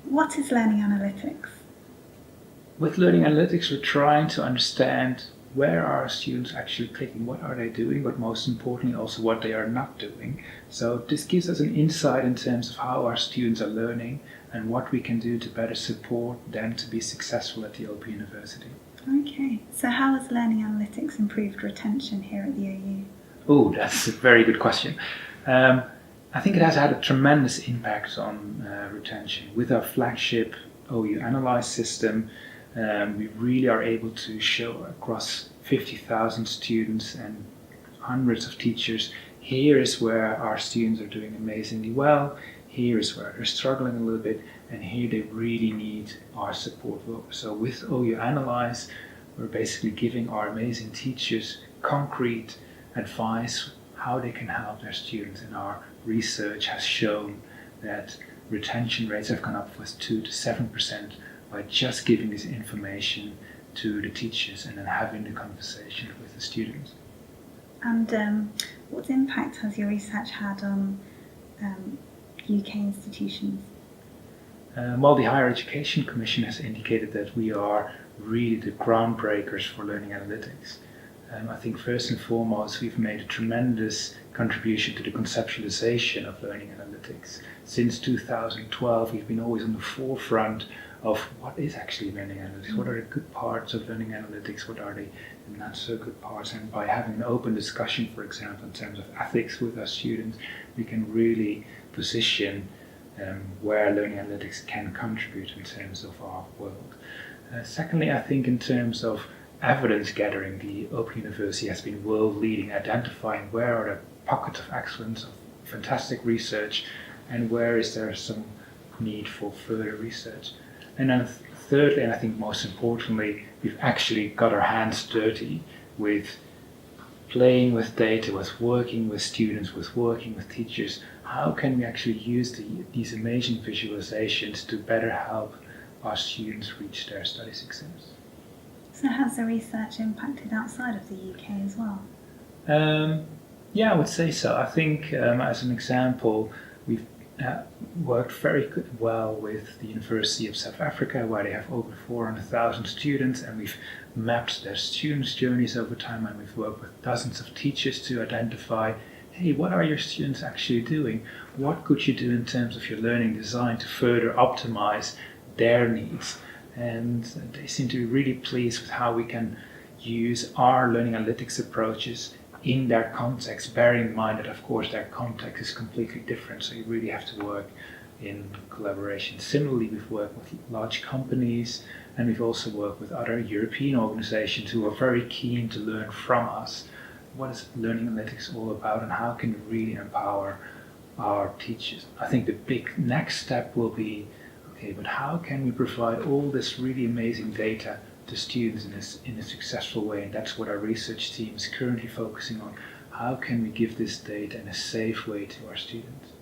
What is learning analytics? With learning analytics, we're trying to understand where are our students actually clicking, what are they doing, but most importantly also what they are not doing. So this gives us an insight in terms of how our students are learning and what we can do to better support them to be successful at the Open University. Okay, so how has learning analytics improved retention here at the OU? Oh, that's a very good question. I think it has had a tremendous impact on retention. With our flagship OU Analyze system, we really are able to show across 50,000 students and hundreds of teachers, here is where our students are doing amazingly well, here is where they're struggling a little bit, and here they really need our support. So with OU Analyze, we're basically giving our amazing teachers concrete advice how they can help their students, and our research has shown that retention rates have gone up with 2 to 7% by just giving this information to the teachers and then having the conversation with the students. And what impact has your research had on UK institutions? Well, the Higher Education Commission has indicated that we are really the groundbreakers for learning analytics. I think first and foremost we've made a tremendous contribution to the conceptualization of learning analytics. Since 2012 we've been always on the forefront of what is actually learning analytics, what are the good parts of learning analytics, what are the not so good parts, and by having an open discussion, for example, in terms of ethics with our students, we can really position where learning analytics can contribute in terms of our world. Secondly, I think in terms of evidence gathering, the Open University has been world leading, identifying where are the pockets of excellence, of fantastic research, and where is there some need for further research. And then thirdly, and I think most importantly, we've actually got our hands dirty with playing with data, with working with students, with working with teachers. How can we actually use these amazing visualizations to better help our students reach their study success? So has the research impacted outside of the UK as well? Yeah, I would say so. I think as an example, we've worked very well with the University of South Africa, where they have over 400,000 students, and we've mapped their students' journeys over time, and we've worked with dozens of teachers to identify, hey, what are your students actually doing? What could you do in terms of your learning design to further optimize their needs? And they seem to be really pleased with how we can use our learning analytics approaches in their context, bearing in mind that of course their context is completely different, so you really have to work in collaboration. Similarly, we've worked with large companies, and we've also worked with other European organizations who are very keen to learn from us what is learning analytics all about and how can we really empower our teachers. I think the big next step will be, okay, but how can we provide all this really amazing data to students in a successful way? And that's what our research team is currently focusing on. How can we give this data in a safe way to our students?